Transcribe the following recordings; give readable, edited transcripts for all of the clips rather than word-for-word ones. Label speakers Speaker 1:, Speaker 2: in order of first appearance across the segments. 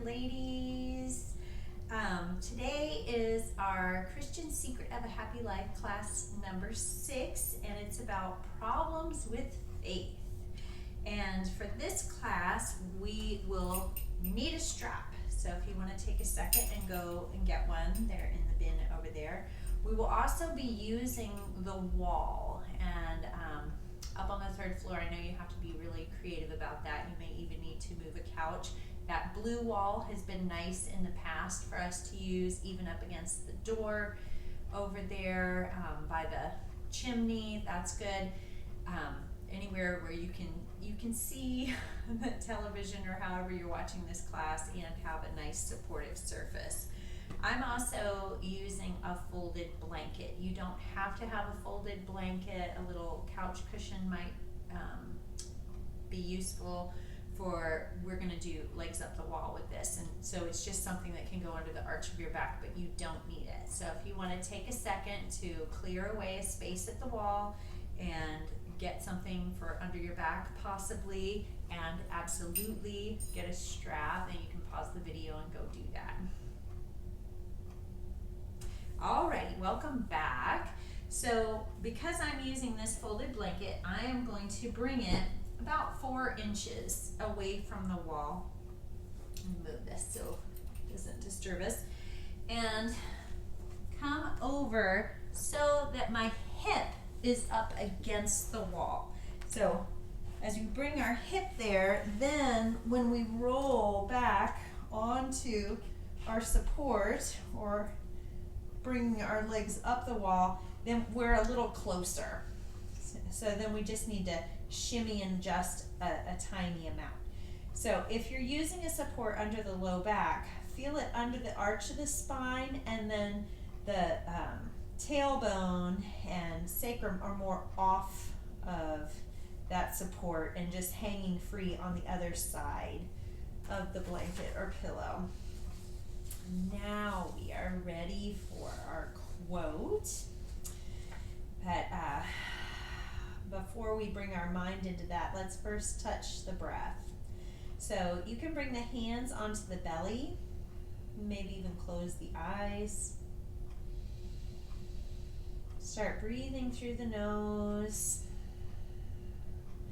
Speaker 1: ladies. Today is our Christian Secret of a Happy Life class number 6, and it's about problems with faith. And for this class, we will need a strap. So if you want to take a second and go and get one, they're in the bin over there. We will also be using the wall, and up on the 3rd floor, I know you have to be really creative about that. You may even need to move a couch. That blue wall has been nice in the past for us to use, even up against the door over there by the chimney. That's good. Anywhere where you can see the television or however you're watching this class and have a nice supportive surface. I'm also using a folded blanket. You don't have to have a folded blanket. A little couch cushion might be useful for, we're going to do legs up the wall with this, and so it's just something that can go under the arch of your back, but you don't need it. So if you want to take a second to clear away a space at the wall and get something for under your back possibly, and absolutely get a strap, and you can pause the video and go do that. Alright, welcome back. So because I'm using this folded blanket, I am going to bring it about 4 inches away from the wall. Move this so it doesn't disturb us. And come over so that my hip is up against the wall. So as we bring our hip there, then when we roll back onto our support or bringing our legs up the wall, then we're a little closer. So then we just need to shimmy in just a tiny amount. So if you're using a support under the low back, feel it under the arch of the spine, and then the tailbone and sacrum are more off of that support and just hanging free on the other side of the blanket or pillow. Now we are ready for our quote. But before we bring our mind into that, let's first touch the breath. So you can bring the hands onto the belly, maybe even close the eyes. Start breathing through the nose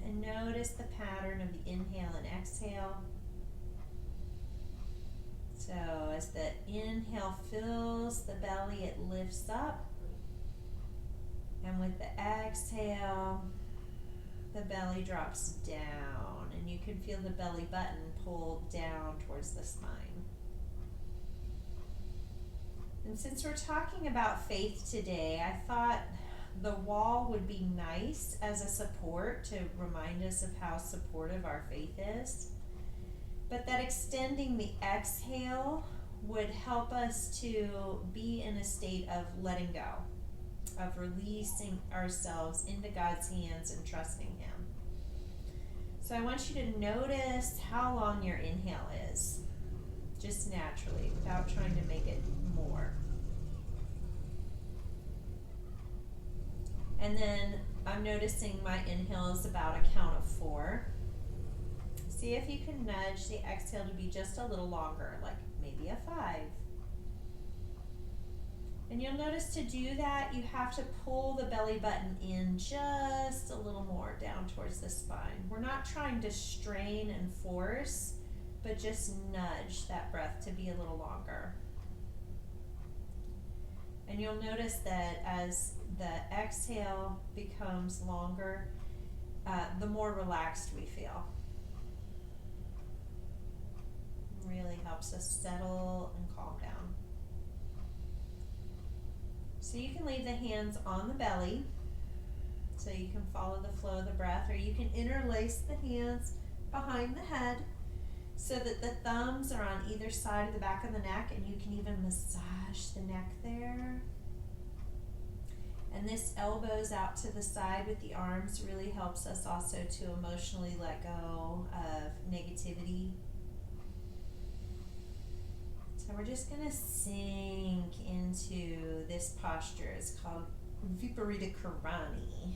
Speaker 1: and notice the pattern of the inhale and exhale. So as the inhale fills the belly, it lifts up. And with the exhale, the belly drops down, and you can feel the belly button pulled down towards the spine. And since we're talking about faith today, I thought the wall would be nice as a support to remind us of how supportive our faith is. But that extending the exhale would help us to be in a state of letting go, of releasing ourselves into God's hands and trusting Him. So I want you to notice how long your inhale is, just naturally, without trying to make it more. And then I'm noticing my inhale is about a count of 4. See if you can nudge the exhale to be just a little longer, like maybe a 5. And you'll notice to do that, you have to pull the belly button in just a little more down towards the spine. We're not trying to strain and force, but just nudge that breath to be a little longer. And you'll notice that as the exhale becomes longer, the more relaxed we feel. It really helps us settle and calm down. So you can leave the hands on the belly so you can follow the flow of the breath, or you can interlace the hands behind the head so that the thumbs are on either side of the back of the neck, and you can even massage the neck there. And this elbows out to the side with the arms really helps us also to emotionally let go of negativity. So we're just going to sink into this posture. It's called Viparita Karani,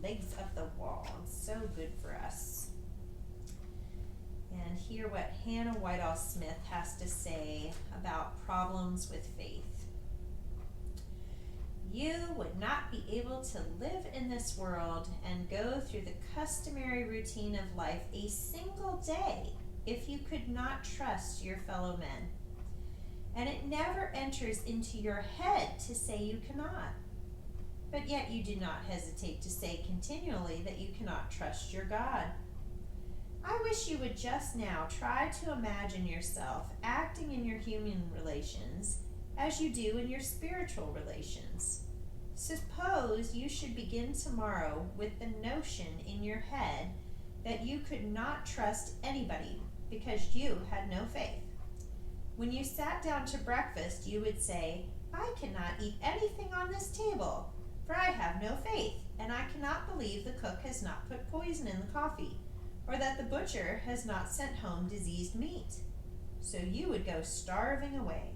Speaker 1: legs up the wall. It's so good for us. and hear what Hannah Whitall Smith has to say about problems with faith. You would not be able to live in this world and go through the customary routine of life a single day if you could not trust your fellow men. And it never enters into your head to say you cannot. But yet you do not hesitate to say continually that you cannot trust your God. I wish you would just now try to imagine yourself acting in your human relations as you do in your spiritual relations. Suppose you should begin tomorrow with the notion in your head that you could not trust anybody because you had no faith. When you sat down to breakfast, you would say, I cannot eat anything on this table, for I have no faith, and I cannot believe the cook has not put poison in the coffee, or that the butcher has not sent home diseased meat. So you would go starving away.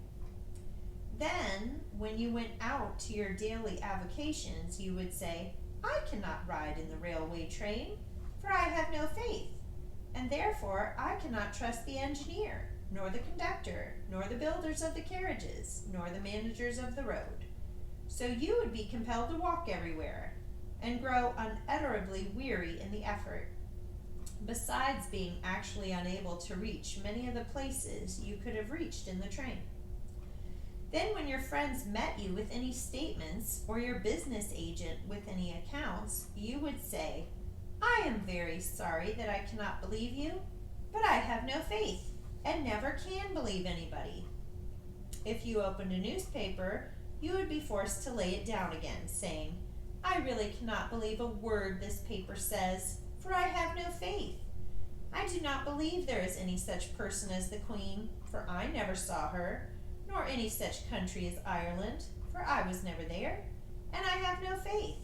Speaker 1: Then, when you went out to your daily avocations, you would say, I cannot ride in the railway train, for I have no faith, and therefore I cannot trust the engineer, nor the conductor, nor the builders of the carriages, nor the managers of the road. So you would be compelled to walk everywhere, and grow unutterably weary in the effort, besides being actually unable to reach many of the places you could have reached in the train. Then when your friends met you with any statements, or your business agent with any accounts, you would say, I am very sorry that I cannot believe you, but I have no faith, and never can believe anybody. If you opened a newspaper, you would be forced to lay it down again, saying, I really cannot believe a word this paper says, for I have no faith. I do not believe there is any such person as the Queen, for I never saw her, nor any such country as Ireland, for I was never there, and I have no faith.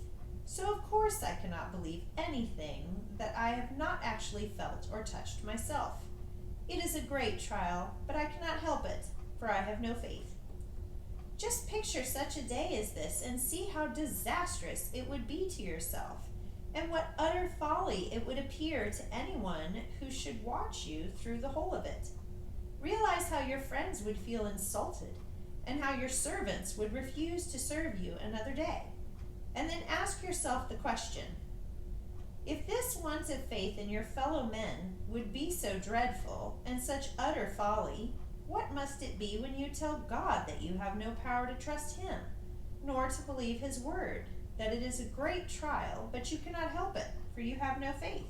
Speaker 1: So of course I cannot believe anything that I have not actually felt or touched myself. It is a great trial, but I cannot help it, for I have no faith. Just picture such a day as this and see how disastrous it would be to yourself, and what utter folly it would appear to anyone who should watch you through the whole of it. Realize how your friends would feel insulted, and how your servants would refuse to serve you another day. And then ask yourself the question, if this want of faith in your fellow men would be so dreadful and such utter folly, what must it be when you tell God that you have no power to trust him, nor to believe his word, that it is a great trial, but you cannot help it, for you have no faith?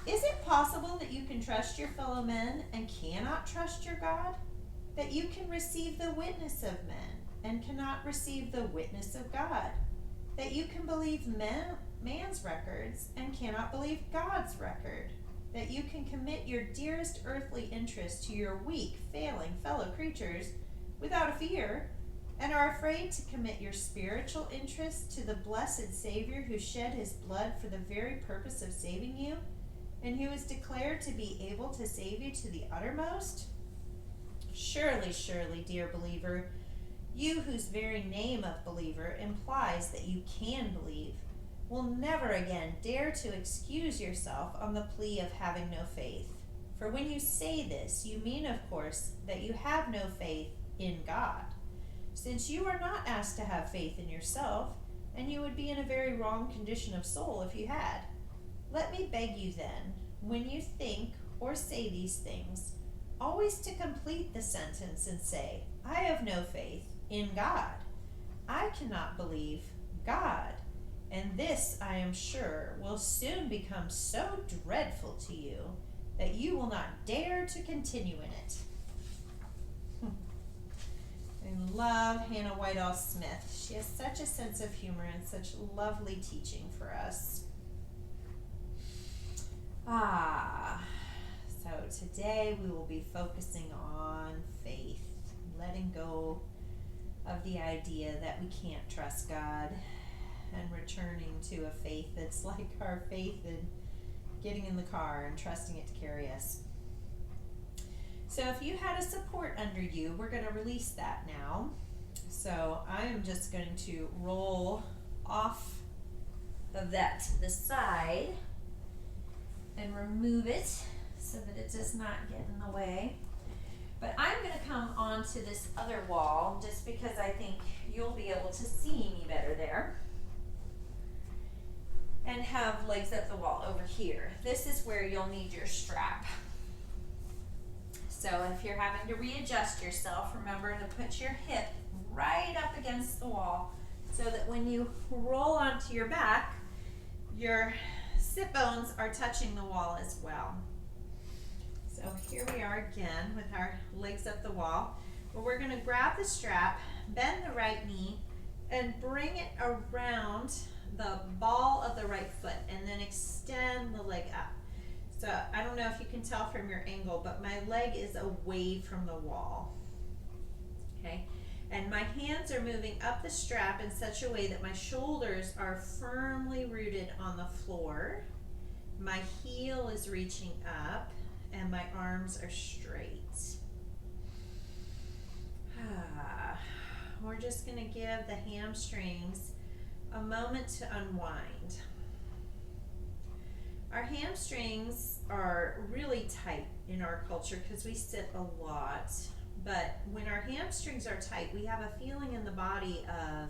Speaker 1: Is it possible that you can trust your fellow men and cannot trust your God? That you can receive the witness of men and cannot receive the witness of God? That you can believe man's records and cannot believe God's record? That you can commit your dearest earthly interest to your weak, failing fellow creatures without a fear, and are afraid to commit your spiritual interest to the blessed Savior who shed his blood for the very purpose of saving you, and who is declared to be able to save you to the uttermost? Surely, surely, dear believer, you whose very name of believer implies that you can believe, will never again dare to excuse yourself on the plea of having no faith. For when you say this, you mean, of course, that you have no faith in God, since you are not asked to have faith in yourself, and you would be in a very wrong condition of soul if you had. Let me beg you then, when you think or say these things, always to complete the sentence and say, I have no faith in God. I cannot believe God. And this, I am sure, will soon become so dreadful to you that you will not dare to continue in it. I love Hannah Whitall Smith. She has such a sense of humor and such lovely teaching for us. So today we will be focusing on faith, letting go of the idea that we can't trust God and returning to a faith that's like our faith in getting in the car and trusting it to carry us. So if you had a support under you, we're going to release that now. So I am just going to roll off of that to the side and remove it so that it does not get in the way. But I'm going to come onto this other wall just because I think you'll be able to see me better there. And have legs up the wall over here. This is where you'll need your strap. So if you're having to readjust yourself, remember to put your hip right up against the wall so that when you roll onto your back, your sit bones are touching the wall as well. So here we are again with our legs up the wall. Well, we're going to grab the strap, bend the right knee, and bring it around the ball of the right foot and then extend the leg up. So I don't know if you can tell from your angle, but my leg is away from the wall. Okay, and my hands are moving up the strap in such a way that my shoulders are firmly rooted on the floor. My heel is reaching up and my arms are straight. We're just going to give the hamstrings a moment to unwind. Our hamstrings are really tight in our culture because we sit a lot. But when our hamstrings are tight, we have a feeling in the body of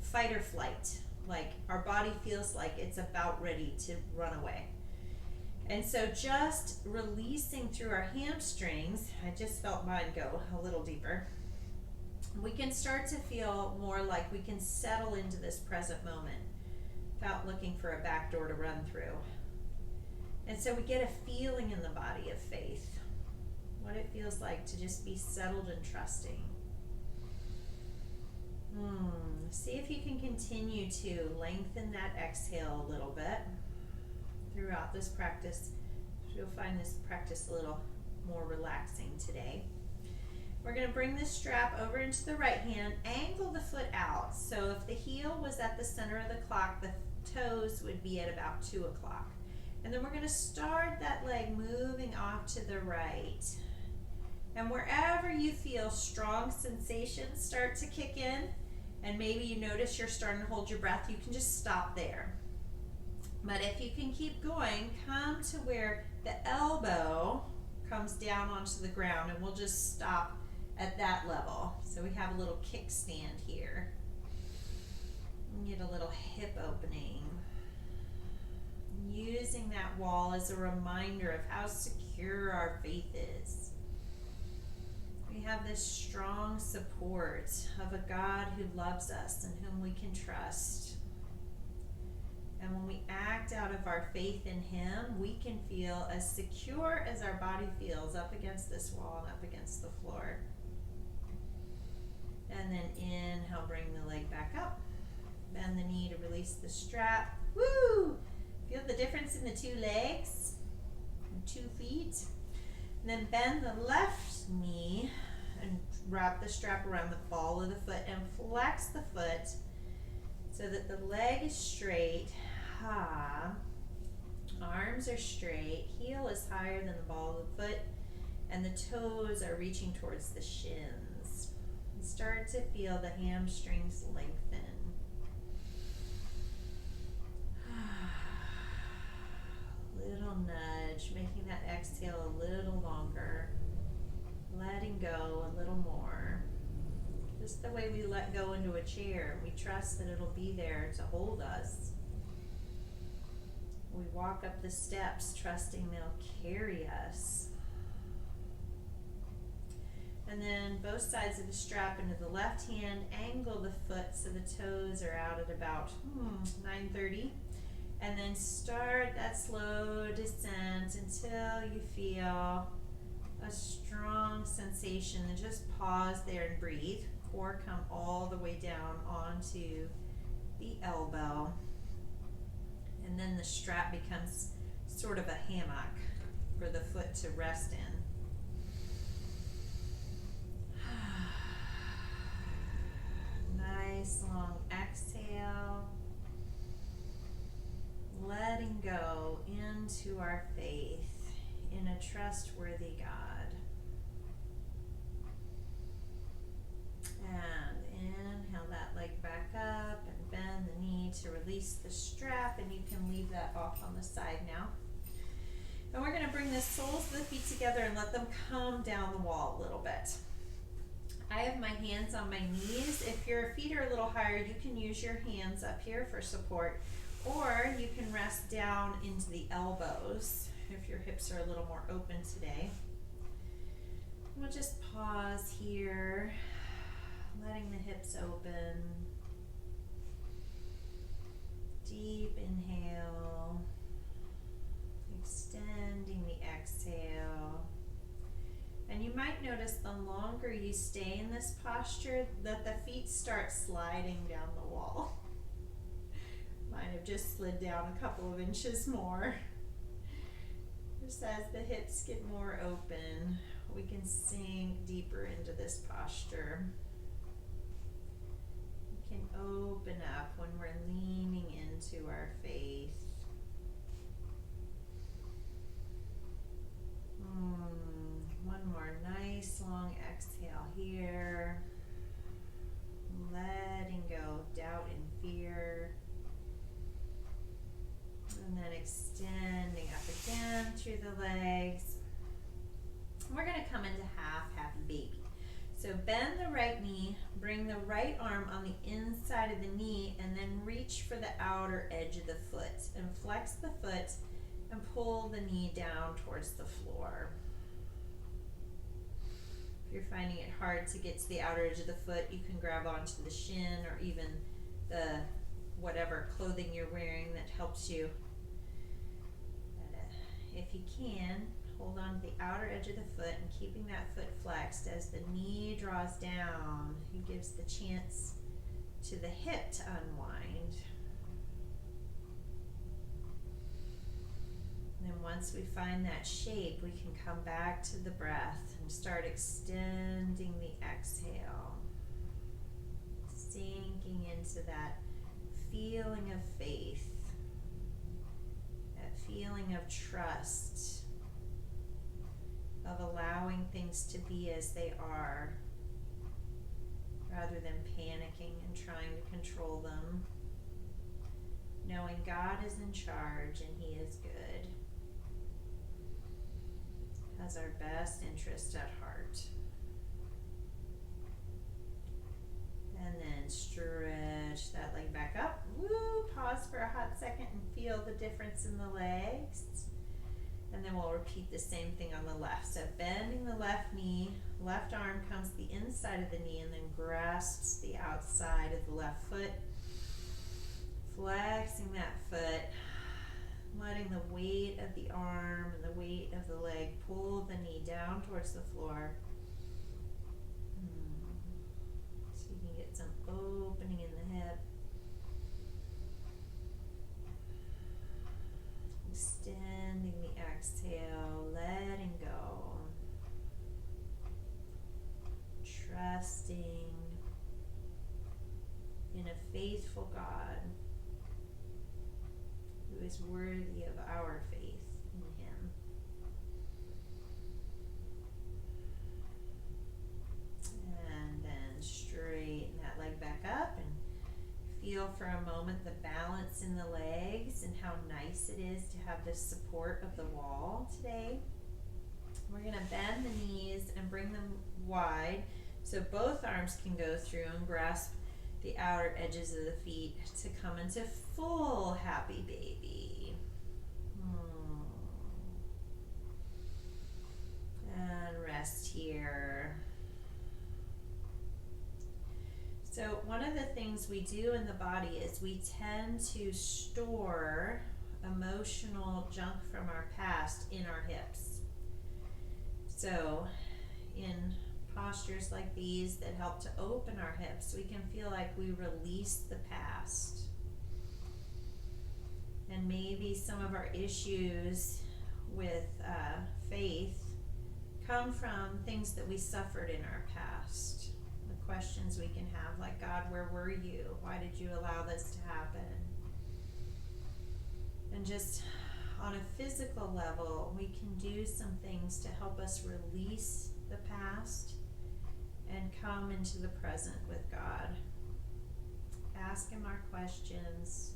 Speaker 1: fight or flight. Like our body feels like it's about ready to run away. And so just releasing through our hamstrings, I just felt mine go a little deeper. We can start to feel more like we can settle into this present moment without looking for a back door to run through. And so we get a feeling in the body of faith, what it feels like to just be settled and trusting. See if you can continue to lengthen that exhale a little bit throughout this practice. You'll find this practice a little more relaxing today. We're going to bring this strap over into the right hand, angle the foot out. So if the heel was at the center of the clock, the toes would be at about 2 o'clock. And then we're going to start that leg moving off to the right. And wherever you feel strong sensations start to kick in, and maybe you notice you're starting to hold your breath, you can just stop there. But if you can keep going, come to where the elbow comes down onto the ground, and we'll just stop at that level. So we have a little kickstand here. And get a little hip opening. Using that wall as a reminder of how secure our faith is. We have this strong support of a God who loves us and whom we can trust. And when we act out of our faith in Him, we can feel as secure as our body feels up against this wall and up against the floor. And then inhale, bring the leg back up. Bend the knee to release the strap. Woo! Feel the difference in the 2 legs and 2 feet. And then bend the left knee and wrap the strap around the ball of the foot and flex the foot so that the leg is straight. Arms are straight. Heel is higher than the ball of the foot. And the toes are reaching towards the shins. And start to feel the hamstrings lengthen. Little nudge, making that exhale a little longer. Letting go a little more. Just the way we let go into a chair. We trust that it'll be there to hold us. We walk up the steps trusting they'll carry us. And then both sides of the strap into the left hand, angle the foot so the toes are out at about 9:30. And then start that slow descent until you feel a strong sensation. And just pause there and breathe. Core come all the way down onto the elbow. And then the strap becomes sort of a hammock for the foot to rest in. Nice long exhale. Letting go into our faith in a trustworthy God. And inhale that leg back up and bend the knee to release the strap, and you can leave that off on the side now. And we're going to bring the soles of the feet together and let them come down the wall a little bit. I have my hands on my knees. If your feet are a little higher, you can use your hands up here for support, or you can rest down into the elbows if your hips are a little more open today. We'll just pause here, letting the hips open. Deep inhale, extending the exhale. And you might notice the longer you stay in this posture that the feet start sliding down the wall. Mine have just slid down a couple of inches more. Just as the hips get more open, we can sink deeper into this posture. We can open up when we're leaning into our faith. One more nice long exhale here. Letting go doubt and fear. And then extending up again through the legs. We're going to come into half happy baby. So bend the right knee, bring the right arm on the inside of the knee, and then reach for the outer edge of the foot. And flex the foot and pull the knee down towards the floor. If you're finding it hard to get to the outer edge of the foot, you can grab onto the shin or even the whatever clothing you're wearing that helps you. But, if you can, hold on to the outer edge of the foot and keeping that foot flexed as the knee draws down. It gives the chance to the hip to unwind. And then once we find that shape, we can come back to the breath and start extending the exhale. Sinking into that feeling of faith, that feeling of trust, of allowing things to be as they are, rather than panicking and trying to control them. Knowing God is in charge and He is good. Has our best interest at heart. And then stretch that leg back up. Woo! Pause for a hot second and feel the difference in the legs. And then we'll repeat the same thing on the left. So bending the left knee, left arm comes to the inside of the knee and then grasps the outside of the left foot. Flexing that foot, letting the weight of the arm and the weight of the leg pull the knee down towards the floor. So you can get some opening in the hip. Extending the exhale, letting go. Trusting in a faithful God who is worthy of our faith in Him. And then straighten that leg back up and feel for a moment the balance in the legs and how nice it is to have this support of the wall today. We're going to bend the knees and bring them wide so both arms can go through and grasp the outer edges of the feet to come into full happy baby. And rest here. So one of the things we do in the body is we tend to store emotional junk from our past in our hips. So in postures like these that help to open our hips, we can feel like we release the past. And maybe some of our issues with faith come from things that we suffered in our past. The questions we can have, like, God, where were you? Why did you allow this to happen? And just on a physical level, we can do some things to help us release the past and come into the present with God. Ask Him our questions.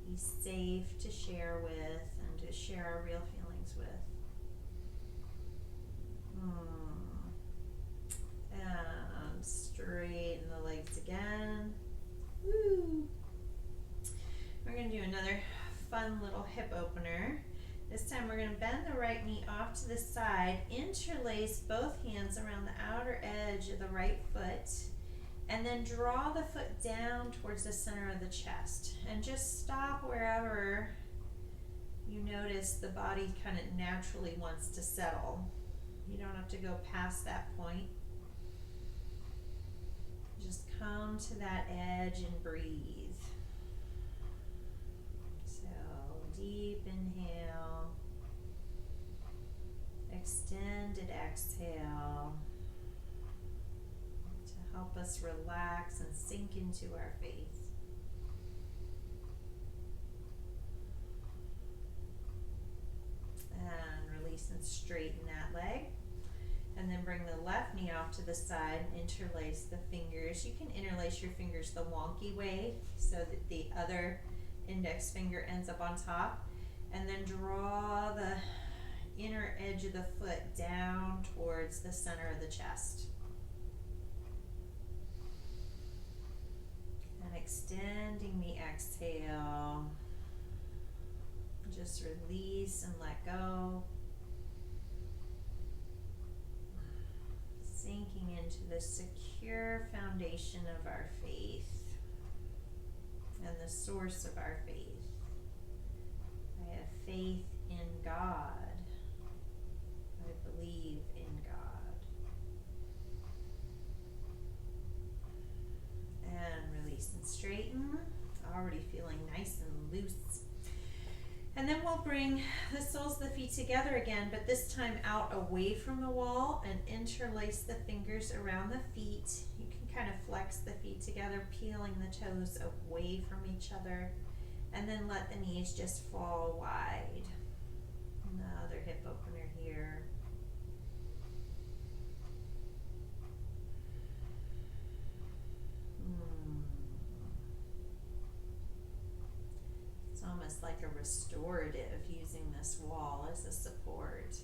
Speaker 1: He's safe to share with and to share our real feelings problems with. And straighten the legs again. Woo! We're going to do another fun little hip opener. This time we're going to bend the right knee off to the side, interlace both hands around the outer edge of the right foot, and then draw the foot down towards the center of the chest. And just stop wherever you notice the body kind of naturally wants to settle. You don't have to go past that point. Just come to that edge and breathe. So, deep inhale, extended exhale to help us relax and sink into our faith. And release and straighten that leg. And then bring the left knee off to the side and interlace the fingers. You can interlace your fingers the wonky way so that the other index finger ends up on top. And then draw the inner edge of the foot down towards the center of the chest. And extending the exhale. Just release and let go. Sinking into the secure foundation of our faith and the source of our faith. I have faith in God. I believe in God. And release and straighten. Already feeling nice and loose. And then we'll bring the soles of the feet together again, but this time out away from the wall and interlace the fingers around the feet. You can kind of flex the feet together, peeling the toes away from each other, and then let the knees just fall wide. Another hip opener here. Almost like a restorative, using this wall as a support.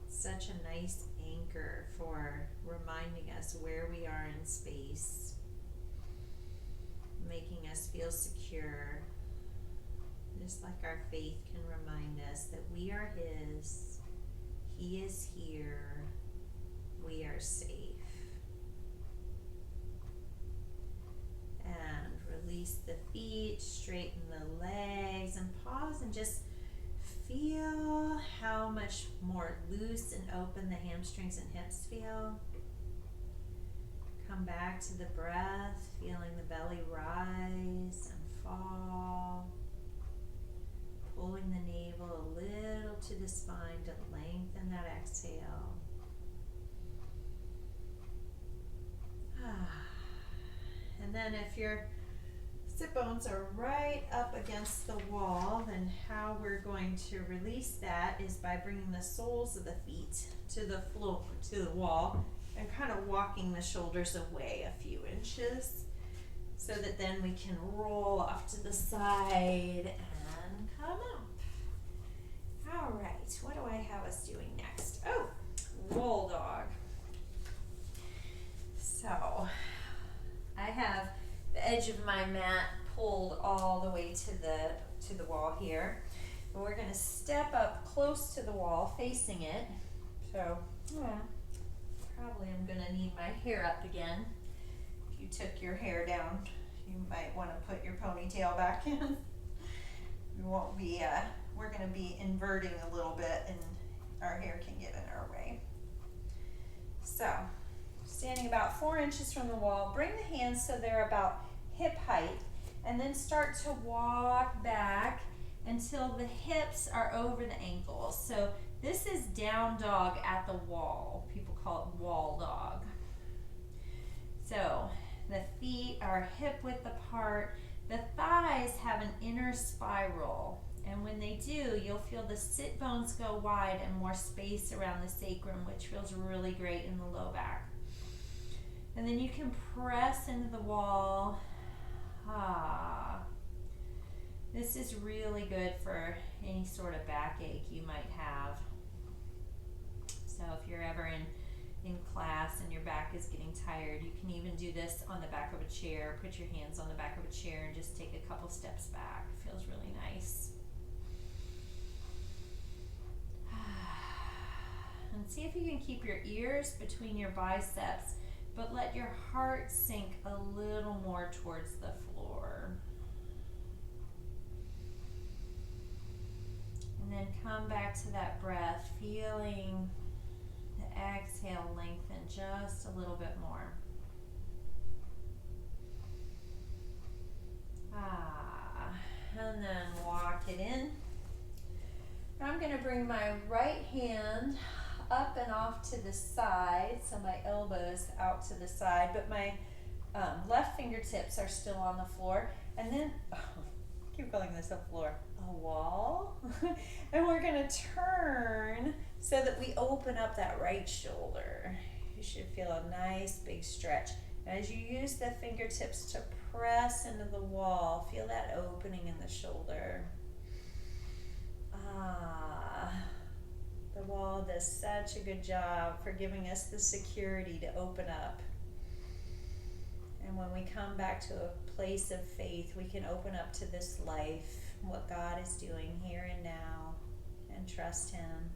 Speaker 1: Such a nice anchor for reminding us where we are in space, making us feel secure, just like our faith can remind us that we are His, He is here, we are safe. And release the feet, straighten the legs, and pause and just feel how much more loose and open the hamstrings and hips feel. Come back to the breath, feeling the belly rise and fall. Pulling the navel a little to the spine to lengthen that exhale. And then if your sit bones are right up against the wall, then how we're going to release that is by bringing the soles of the feet to the floor, to the wall, and kind of walking the shoulders away a few inches so that then we can roll off to the side and come up. All right, what do I have us doing next? Oh, roll dog. So I have the edge of my mat pulled all the way to the wall here. And we're going to step up close to the wall, facing it. So probably I'm going to need my hair up again. If you took your hair down, you might want to put your ponytail back in. We won't be, we're going to be inverting a little bit and our hair can get in our way. So, standing about 4 inches from the wall, bring the hands so they're about hip height, and then start to walk back until the hips are over the ankles. So this is down dog at the wall. People call it wall dog. So the feet are hip width apart. The thighs have an inner spiral, and when they do, you'll feel the sit bones go wide and more space around the sacrum, which feels really great in the low back. And then you can press into the wall. This is really good for any sort of backache you might have. So if you're ever in class and your back is getting tired, you can even do this on the back of a chair. Put your hands on the back of a chair and just take a couple steps back. It feels really nice. And see if you can keep your ears between your biceps, but let your heart sink a little more towards the floor. And then come back to that breath, feeling the exhale lengthen just a little bit more. And then walk it in. I'm going to bring my right hand up and off to the side, so my elbows out to the side, but my left fingertips are still on the floor. And then, keep calling this a floor, a wall. And we're going to turn so that we open up that right shoulder. You should feel a nice big stretch. As you use the fingertips to press into the wall, feel that opening in the shoulder. The wall does such a good job for giving us the security to open up. And when we come back to a place of faith, we can open up to this life, what God is doing here and now, and trust Him.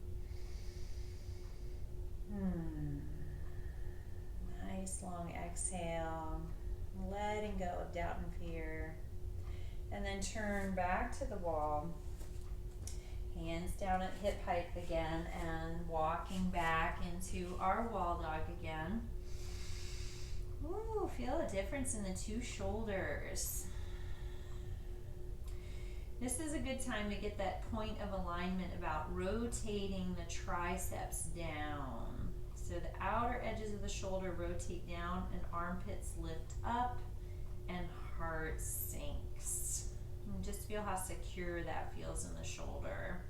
Speaker 1: Nice long exhale, letting go of doubt and fear. And then turn back to the wall. Hands down at hip height again, and walking back into our wall dog again. Ooh, feel a difference in the two shoulders. This is a good time to get that point of alignment about rotating the triceps down. So the outer edges of the shoulder rotate down and armpits lift up and heart sinks. And just feel how secure that feels in the shoulder.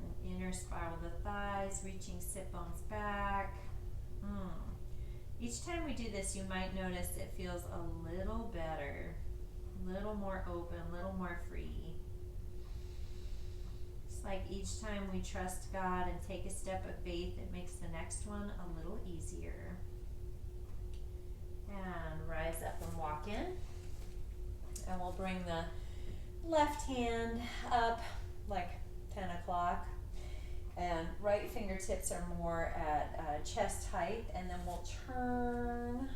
Speaker 1: And inner spiral of the thighs, reaching sit bones back. Each time we do this, you might notice it feels a little better, a little more open, a little more free. It's like each time we trust God and take a step of faith, it makes the next one a little easier. And rise up and walk in. And we'll bring the left hand up like 10 o'clock. And right fingertips are more at chest height. And then we'll turn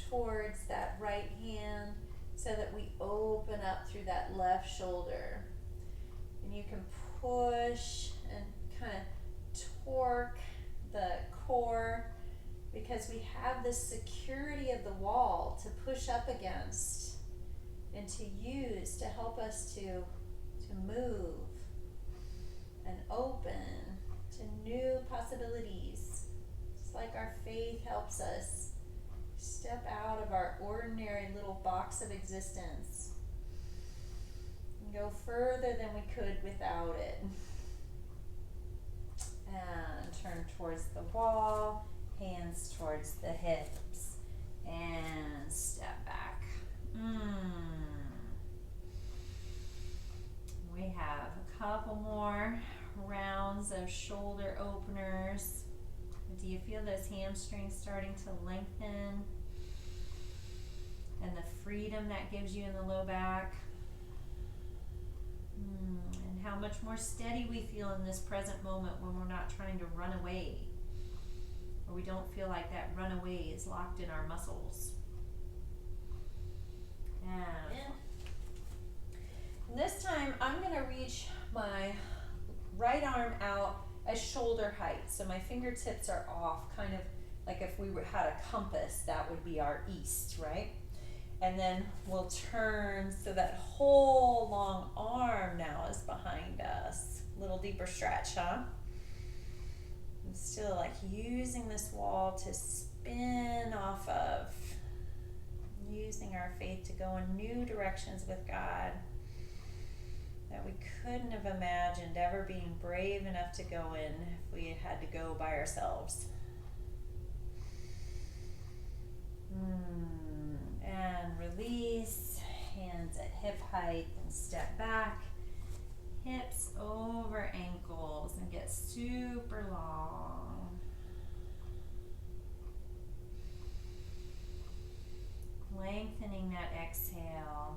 Speaker 1: towards that right hand so that we open up through that left shoulder. And you can push and kind of torque the core, because we have this security of the wall to push up against and to use to help us to move and open to new possibilities. It's like our faith helps us step out of our ordinary little box of existence and go further than we could without it. And turn towards the wall, hands towards the hips, and step back. We have a couple more rounds of shoulder openers. Do you feel those hamstrings starting to lengthen? And the freedom that gives you in the low back? And how much more steady we feel in this present moment when we're not trying to run away, or we don't feel like that runaway is locked in our muscles. And this time I'm going to reach my right arm out at shoulder height. So my fingertips are off, kind of like if we had a compass, that would be our east, right? And then we'll turn so that whole long arm now is behind us. A little deeper stretch, huh? And still like using this wall to spin off of. Using our faith to go in new directions with God that we couldn't have imagined ever being brave enough to go in if we had to go by ourselves. And release, hands at hip height, and step back, hips over ankles, and get super long. Lengthening that exhale.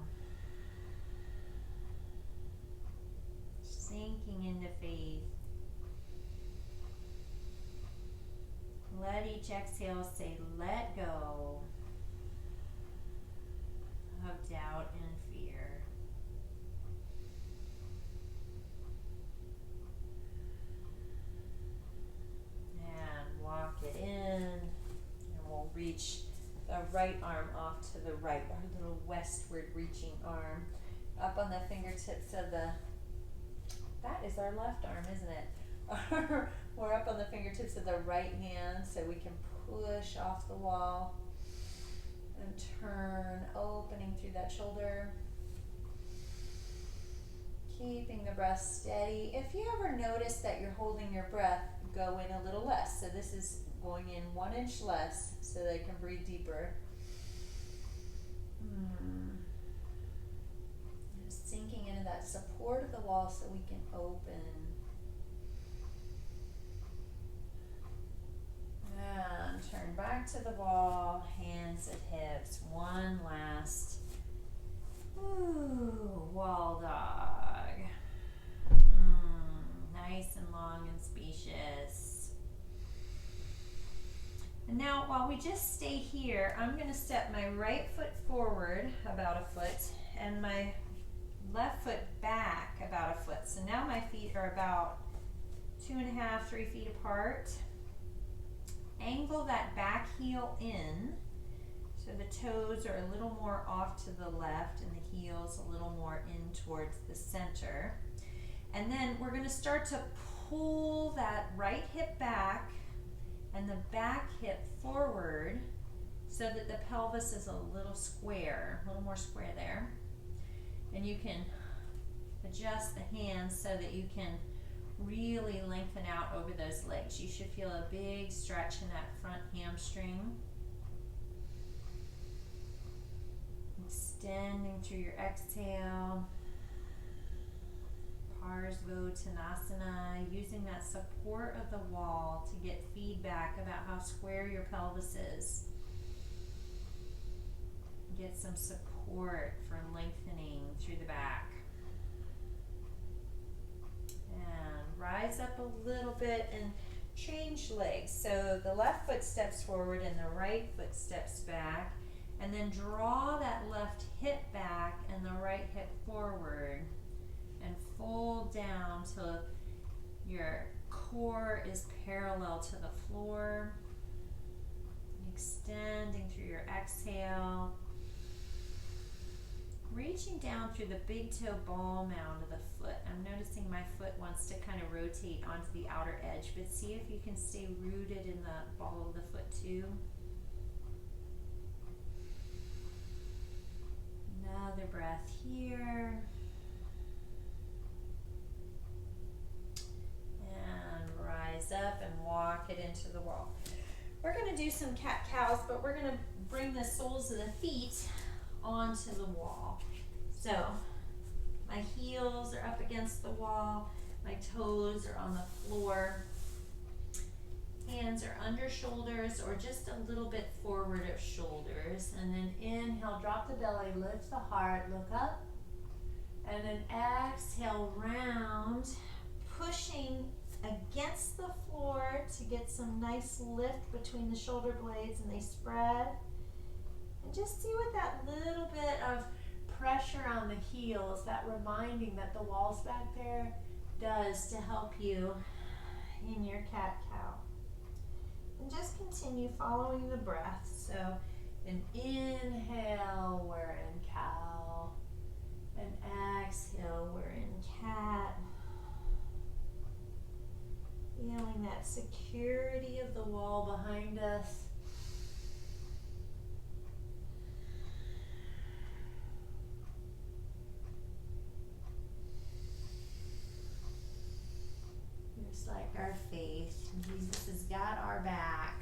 Speaker 1: Sinking into faith. Let each exhale say, let go of doubt and fear. And walk it in, and we'll reach the right arm off to the right, our little westward reaching arm, up on the fingertips of that is our left arm, isn't it? We're up on the fingertips of the right hand so we can push off the wall and turn, opening through that shoulder. Keeping the breath steady. If you ever notice that you're holding your breath, go in a little less. So this is going in 1 inch less so they can breathe deeper. Just sinking into that support of the wall so we can open. And turn back to the wall, hands at hips. One last wall dog. Nice and long and spacious. And now while we just stay here, I'm going to step my right foot forward about a foot and my left foot back about a foot. So now my feet are about 2.5, 3 feet apart. Angle that back heel in so the toes are a little more off to the left and the heels a little more in towards the center. And then we're going to start to pull that right hip back and the back hip forward so that the pelvis is a little square, a little more square there. And you can adjust the hands so that you can really lengthen out over those legs. You should feel a big stretch in that front hamstring. Extending through your exhale. Parsvottanasana, using that support of the wall to get feedback about how square your pelvis is. Get some support for lengthening through the back. And rise up a little bit and change legs. So the left foot steps forward and the right foot steps back. And then draw that left hip back and the right hip forward. And fold down till your core is parallel to the floor. Extending through your exhale. Reaching down through the big toe ball mound of the foot. I'm noticing my foot wants to kind of rotate onto the outer edge, but see if you can stay rooted in the ball of the foot too. Another breath here. And rise up and walk it into the wall. We're going to do some cat-cows, but we're going to bring the soles of the feet onto the wall. So my heels are up against the wall, my toes are on the floor, hands are under shoulders or just a little bit forward of shoulders, and then inhale, drop the belly, lift the heart, look up, and then exhale, round, pushing against the floor to get some nice lift between the shoulder blades and they spread. And just see what that little bit of pressure on the heels, that reminding that the wall's back there, does to help you in your cat-cow. And just continue following the breath. So an inhale, we're in cow. An exhale, we're in cat. Feeling that security of the wall behind us. Just like our faith, Jesus has got our back.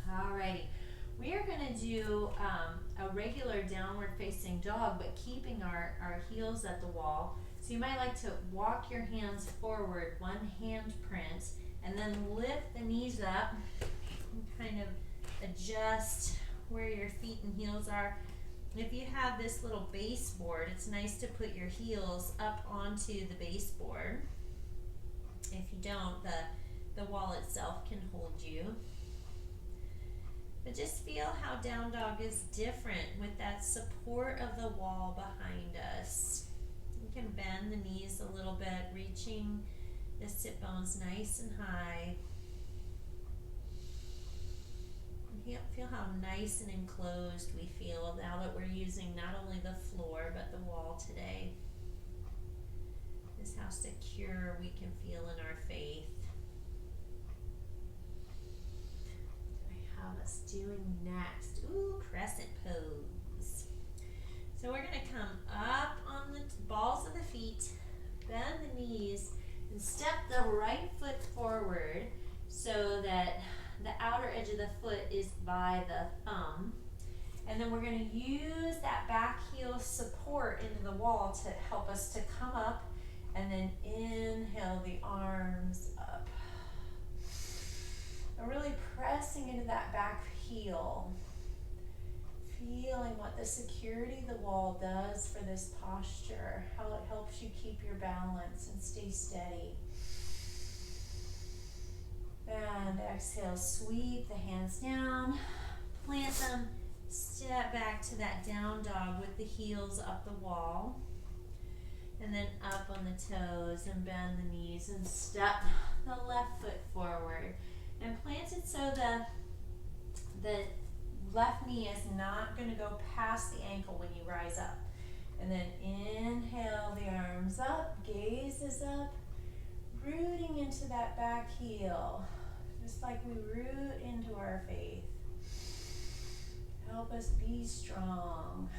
Speaker 1: Alrighty, we are going to do a regular downward facing dog, but keeping our heels at the wall. So you might like to walk your hands forward, one hand print, and then lift the knees up and kind of adjust where your feet and heels are. If you have this little baseboard, it's nice to put your heels up onto the baseboard. If you don't, the wall itself can hold you. But just feel how down dog is different with that support of the wall behind us. You can bend the knees a little bit, reaching the sit bones nice and high. Feel how nice and enclosed we feel now that we're using not only the floor but the wall today. Just how secure we can feel in our faith. What do I have us doing next? Ooh, crescent pose. So we're going to come up on the balls of the feet, bend the knees, and step the right foot forward so that the outer edge of the foot is by the thumb. And then we're going to use that back heel support into the wall to help us to come up, and then inhale the arms up. And really pressing into that back heel. Feeling what the security of the wall does for this posture, how it helps you keep your balance and stay steady. And exhale, sweep the hands down, plant them, step back to that down dog with the heels up the wall. And then up on the toes and bend the knees and step the left foot forward. And plant it so the left knee is not going to go past the ankle when you rise up. And then inhale the arms up, gaze is up, rooting into that back heel. Just like we root into our faith. Help us be strong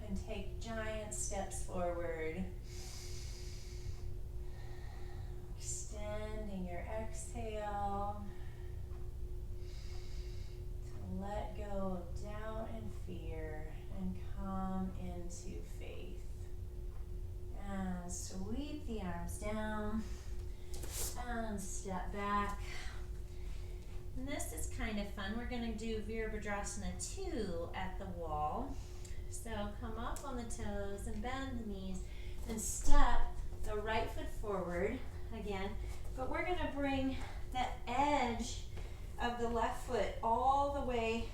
Speaker 1: and take giant steps forward. Extending your exhale to let go of doubt and fear and come into faith. And sweep the arms down and step back. And this is kind of fun. We're going to do Virabhadrasana 2 at the wall. So come up on the toes and bend the knees and step the right foot forward again. But we're going to bring the edge of the left foot all the way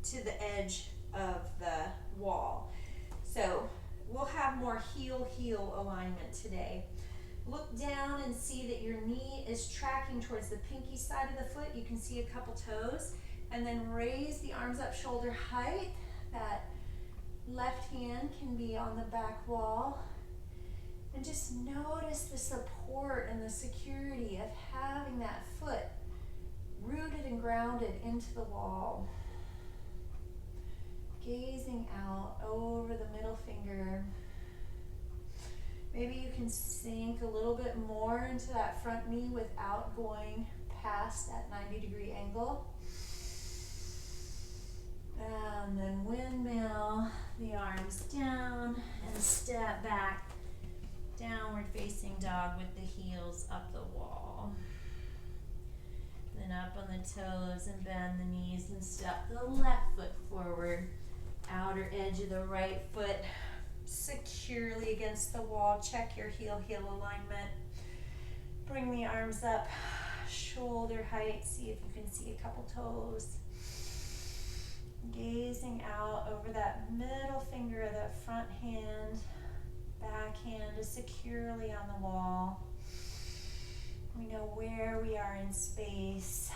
Speaker 1: to the edge of the wall. So we'll have more heel-heel alignment today. Look down and see that your knee is tracking towards the pinky side of the foot. You can see a couple toes. And then raise the arms up shoulder height. That left hand can be on the back wall. And just notice the support and the security of having that foot rooted and grounded into the wall. Gazing out over the middle finger. Maybe you can sink a little bit more into that front knee without going past that 90-degree angle. And then windmill the arms down and step back. Downward facing dog with the heels up the wall. Then up on the toes and bend the knees and step the left foot forward. Outer edge of the right foot securely against the wall. Check your heel-heel alignment. Bring the arms up, shoulder height. See if you can see a couple toes. Gazing out over that middle finger of that front hand. Back hand is securely on the wall. We know where we are in space.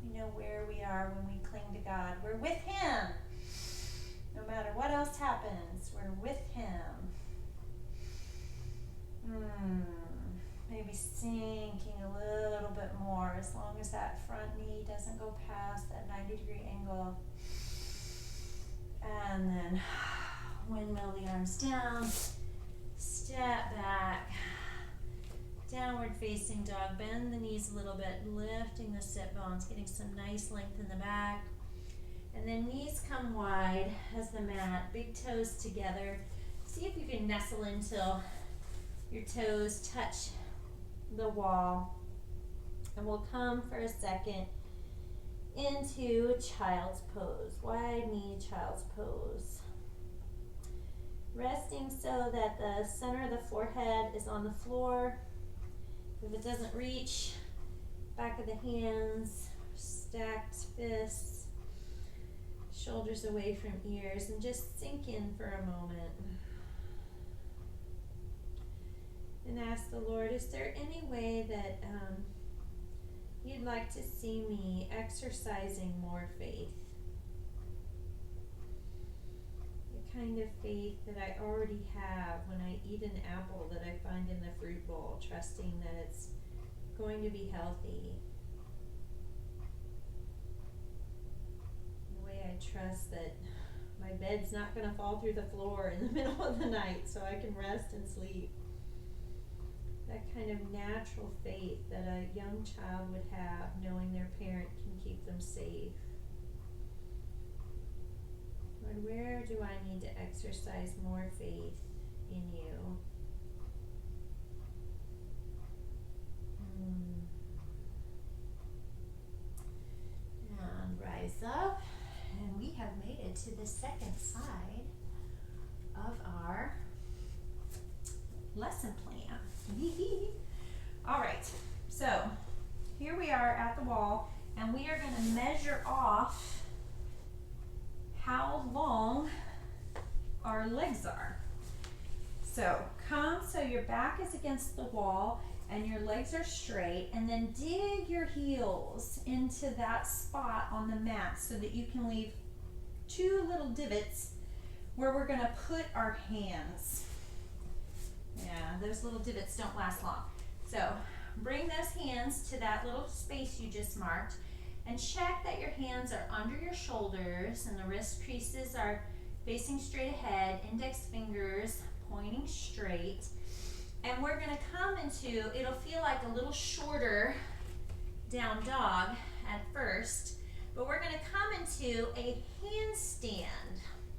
Speaker 1: We know where we are when we cling to God. We're with Him. No matter what else happens, we're with Him. Maybe sinking a little bit more as long as that front knee doesn't go past that 90-degree angle. And then windmill the arms down, step back, downward facing dog, bend the knees a little bit, lifting the sit bones, getting some nice length in the back. And then knees come wide as the mat, big toes together. See if you can nestle until your toes touch the wall. And we'll come for a second into child's pose, wide knee child's pose. Resting so that the center of the forehead is on the floor. If it doesn't reach, back of the hands, stacked fists, shoulders away from ears, and just sink in for a moment. And ask the Lord, is there any way that you'd like to see me exercising more faith? The kind of faith that I already have when I eat an apple that I find in the fruit bowl, trusting that it's going to be healthy. The way I trust that my bed's not going to fall through the floor in the middle of the night so I can rest and sleep. That kind of natural faith that a young child would have, knowing their parent can keep them safe. Lord, where do I need to exercise more faith in you? And rise up. And we have made it to the second side of our lesson plan. All right, so here we are at the wall, and we are going to measure off how long our legs are. So come so your back is against the wall and your legs are straight, and then dig your heels into that spot on the mat so that you can leave 2 little divots where we're going to put our hands. Yeah, those little divots don't last long. So bring those hands to that little space you just marked and check that your hands are under your shoulders and the wrist creases are facing straight ahead, index fingers pointing straight. And we're going to come into, it'll feel like a little shorter down dog at first, but we're going to come into a handstand,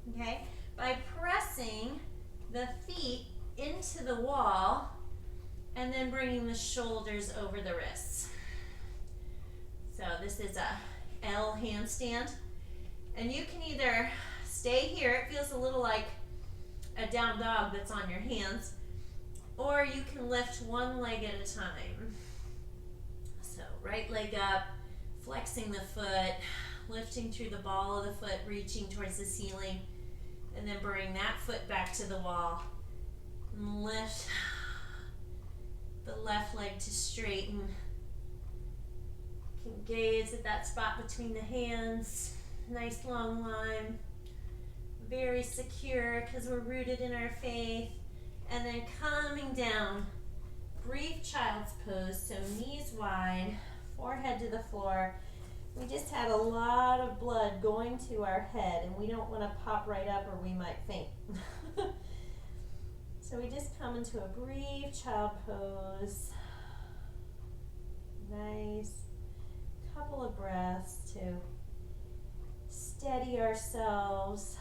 Speaker 1: okay, by pressing the feet into the wall and then bringing the shoulders over the wrists. So this is a L handstand, and you can either stay here, it feels a little like a down dog that's on your hands, or you can lift one leg at a time. So right leg up, flexing the foot, lifting through the ball of the foot, reaching towards the ceiling, and then bring that foot back to the wall. And lift the left leg to straighten. You can gaze at that spot between the hands. Nice long line. Very secure because we're rooted in our faith. And then coming down, brief child's pose, so knees wide, forehead to the floor. We just had a lot of blood going to our head, and we don't want to pop right up or we might faint. So we just come into a brief child pose. Nice. Couple of breaths to steady ourselves.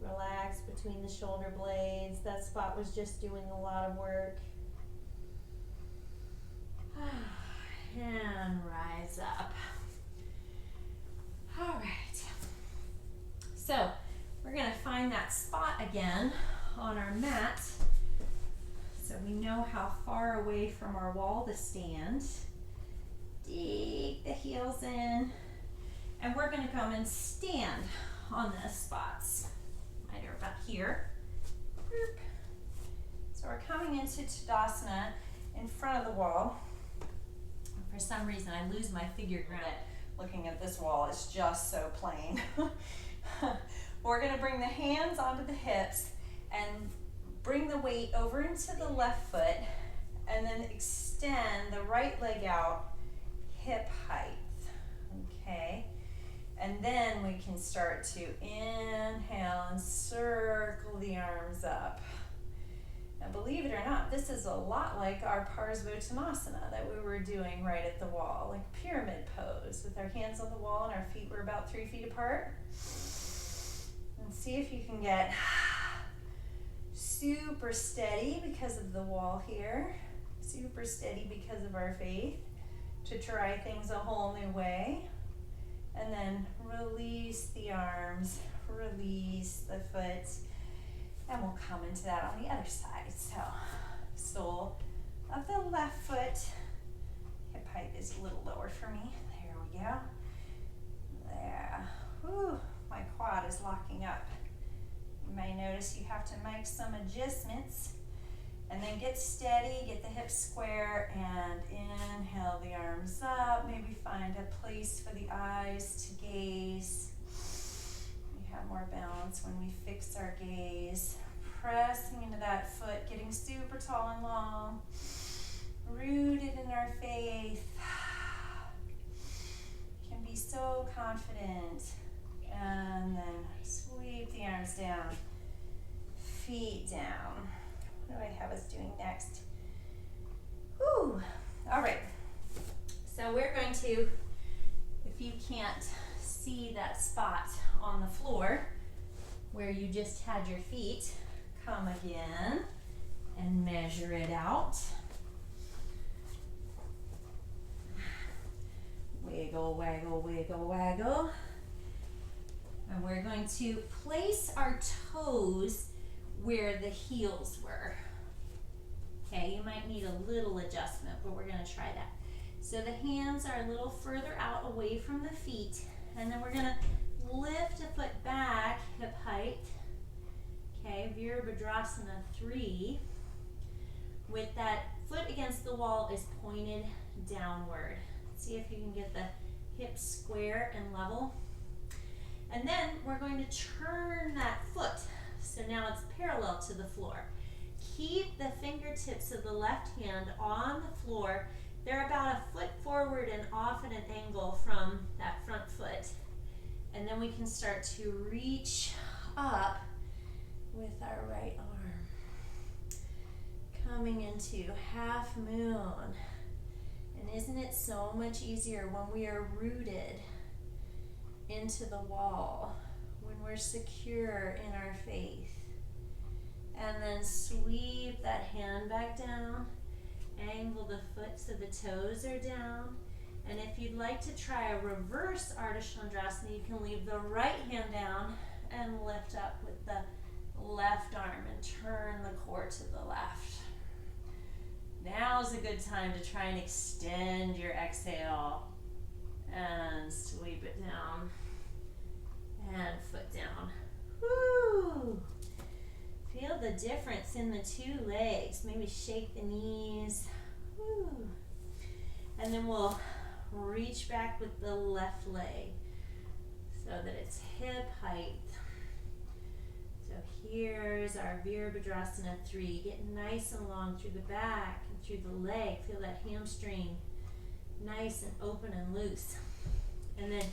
Speaker 1: Relax between the shoulder blades. That spot was just doing a lot of work. And rise up. All right. So we're going to find that spot again on our mat so we know how far away from our wall to stand. Dig the heels in, and we're going to come and stand on those spots. Right about here. So we're coming into Tadasana in front of the wall. For some reason I lose my figure grid looking at this wall. It's just so plain. We're going to bring the hands onto the hips and bring the weight over into the left foot, and then extend the right leg out hip height. Okay, and then we can start to inhale and circle the arms up. Now believe it or not, this is a lot like our Parsvottanasana that we were doing right at the wall, like pyramid pose with our hands on the wall and our feet were about 3 feet apart. And see if you can get super steady because of the wall here, super steady because of our faith, to try things a whole new way. And then release the arms, release the foot, and we'll come into that on the other side. So, sole of the left foot, hip height is a little lower for me. There we go. There. Whew, my quad is locking up. You may notice you have to make some adjustments. And then get steady, get the hips square, and inhale the arms up. Maybe find a place for the eyes to gaze. We have more balance when we fix our gaze. Pressing into that foot, getting super tall and long. Rooted in our faith. Can be so confident. And then sweep the arms down. Feet down. What do I have us doing next? Whew. All right. So we're going to, if you can't see that spot on the floor where you just had your feet, come again and measure it out. Wiggle, waggle, wiggle, waggle. And we're going to place our toes where the heels were. Okay, you might need a little adjustment, but we're going to try that. So the hands are a little further out away from the feet, and then we're going to lift a foot back, hip height. Okay, Virabhadrasana 3. With that foot against the wall is pointed downward. See if you can get the hips square and level. And then we're going to turn that foot. So now it's parallel to the floor. Keep the fingertips of the left hand on the floor. They're about a foot forward and off at an angle from that front foot. And then we can start to reach up with our right arm. Coming into half moon. And isn't it so much easier when we are rooted into the wall? When we're secure in our faith. And then sweep that hand back down, angle the foot so the toes are down. And if you'd like to try a reverse Ardha Chandrasana, you can leave the right hand down and lift up with the left arm and turn the core to the left. Now's a good time to try and extend your exhale and sweep it down. And foot down. Woo! Feel the difference in the two legs. Maybe shake the knees. Woo! And then we'll reach back with the left leg so that it's hip height. So here's our Virabhadrasana 3. Get nice and long through the back and through the leg. Feel that hamstring nice and open and loose. And then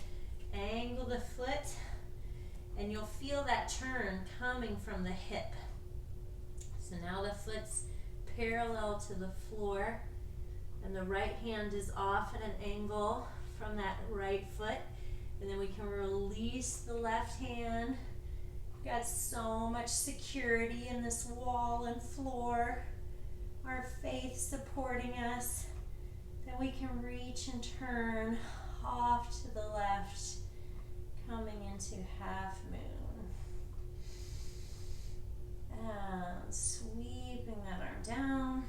Speaker 1: angle the foot. And you'll feel that turn coming from the hip. So now the foot's parallel to the floor, and the right hand is off at an angle from that right foot. And then we can release the left hand. We've got so much security in this wall and floor. Our faith supporting us. Then we can reach and turn off to the left. Coming into half moon. And sweeping that arm down.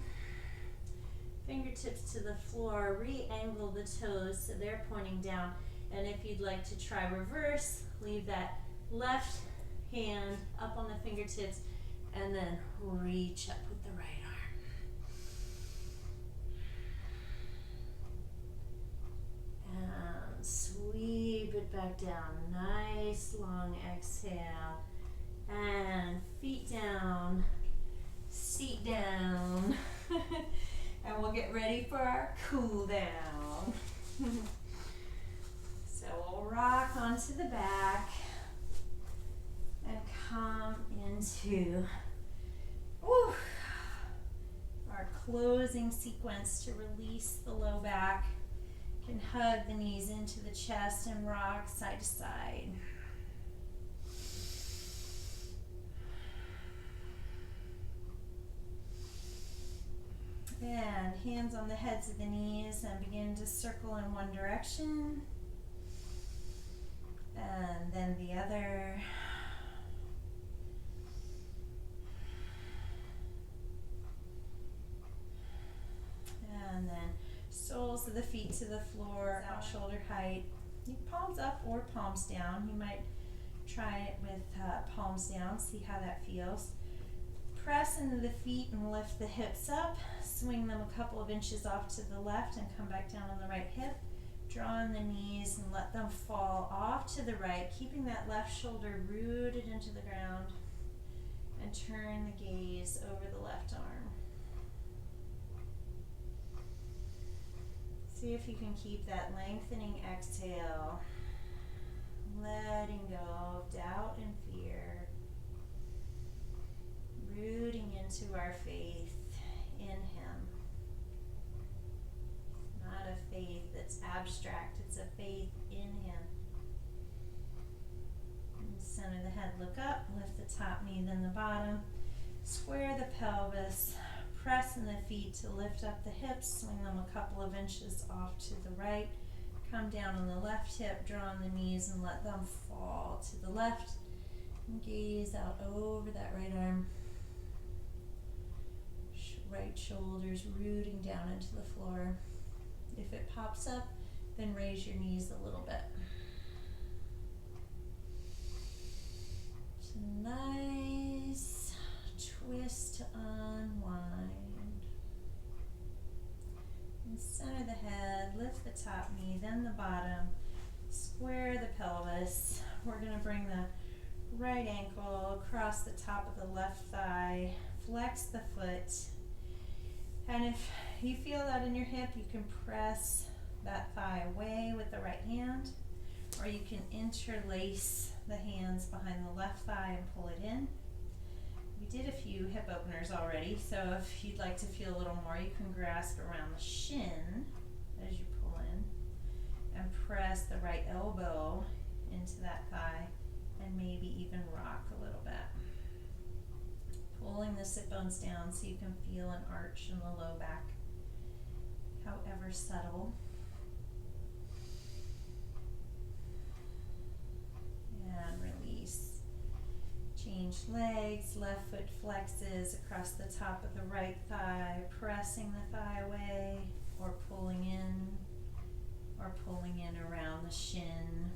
Speaker 1: Fingertips to the floor. Re-angle the toes so they're pointing down. And if you'd like to try reverse, leave that left hand up on the fingertips and then reach up with the right arm. And sweep it back down. Nice long exhale. And feet down, seat down. And we'll get ready for our cool down. So we'll rock onto the back and come into closing sequence to release the low back. You can hug the knees into the chest and rock side to side. And hands on the heads of the knees and begin to circle in one direction. And then the other. And then soles of the feet to the floor, out shoulder height. You palms up or palms down. You might try it with palms down, see how that feels. Press into the feet and lift the hips up. Swing them a couple of inches off to the left and come back down on the right hip. Draw in the knees and let them fall off to the right, keeping that left shoulder rooted into the ground. And turn the gaze over the left arm. See if you can keep that lengthening exhale, letting go of doubt and fear, rooting into our faith in Him. Not a faith that's abstract, it's a faith in Him. And center the head, look up, lift the top knee, then the bottom. Square the pelvis, press in the feet to lift up the hips, swing them a couple of inches off to the right. Come down on the left hip, draw on the knees and let them fall to the left. And gaze out over that right arm. Right shoulder's rooting down into the floor. If it pops up, then raise your knees a little bit. It's a nice twist to unwind. And center the head, lift the top knee, then the bottom. Square the pelvis. We're going to bring the right ankle across the top of the left thigh. Flex the foot. And if you feel that in your hip, you can press that thigh away with the right hand, or you can interlace the hands behind the left thigh and pull it in. We did a few hip openers already, so if you'd like to feel a little more, you can grasp around the shin as you pull in and press the right elbow into that thigh and maybe even rock a little bit. Pulling the sit bones down so you can feel an arch in the low back, however subtle. And release. Change legs, left foot flexes across the top of the right thigh, pressing the thigh away, or pulling in around the shin.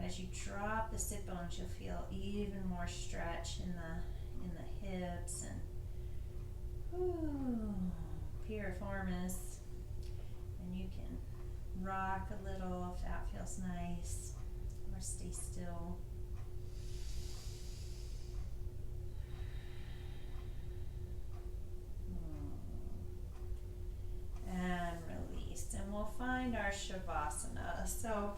Speaker 1: As you drop the sit bones, you'll feel even more stretch in the hips and piriformis. And you can rock a little if that feels nice, or stay still. And release. And we'll find our Shavasana. So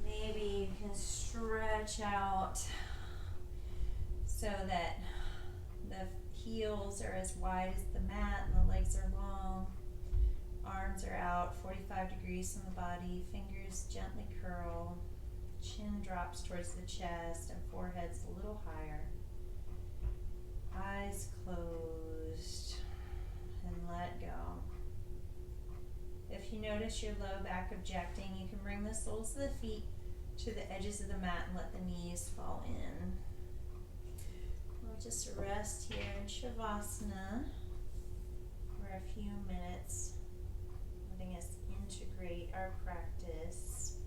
Speaker 1: maybe you can stretch out so that the heels are as wide as the mat and the legs are long. Arms are out 45 degrees from the body. Fingers gently curl. Chin drops towards the chest and forehead's a little higher. Eyes closed. And let go. If you notice your low back objecting, you can bring the soles of the feet to the edges of the mat and let the knees fall in. We'll just rest here in Shavasana for a few minutes, letting us integrate our practice.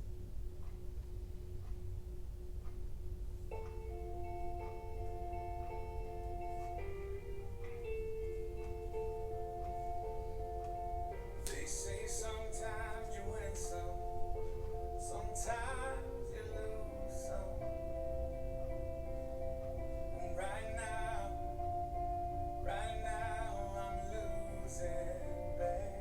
Speaker 2: They say sometimes you win some, sometimes you lose some. And right now I'm losing bad.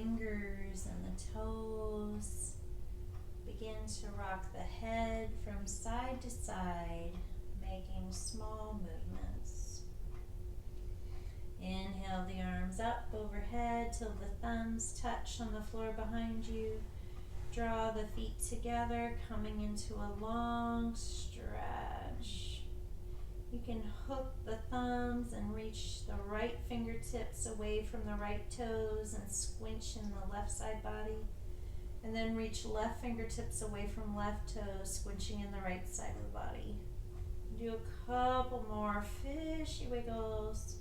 Speaker 1: fingers and the toes. Begin to rock the head from side to side, making small movements. Inhale the arms up overhead till the thumbs touch on the floor behind you. Draw the feet together, coming into a long stretch. You can hook the thumbs and reach the right fingertips away from the right toes and squinch in the left side body. And then reach left fingertips away from left toes, squinching in the right side of the body. Do a couple more fishy wiggles.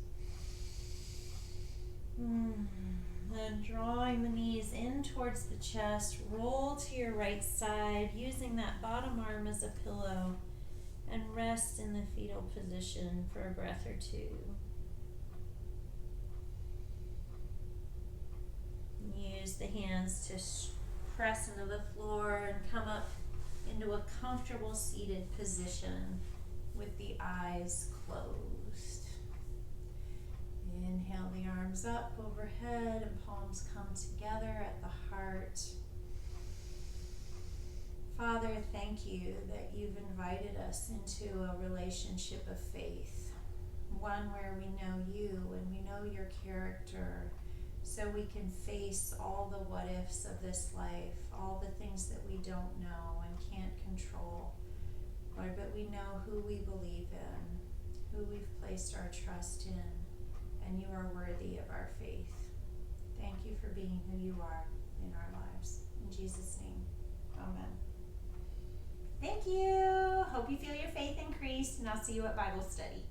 Speaker 1: And drawing the knees in towards the chest, roll to your right side, using that bottom arm as a pillow, and rest in the fetal position for a breath or two. Use the hands to press into the floor and come up into a comfortable seated position with the eyes closed. Inhale the arms up overhead and palms come together at the heart. Father, thank you that you've invited us into a relationship of faith, one where we know you and we know your character, so we can face all the what ifs of this life, all the things that we don't know and can't control, Lord, but we know who we believe in, who we've placed our trust in, and you are worthy of our faith. Thank you for being who you are in our lives. In Jesus' name, amen. Thank you. Hope you feel your faith increase, and I'll see you at Bible study.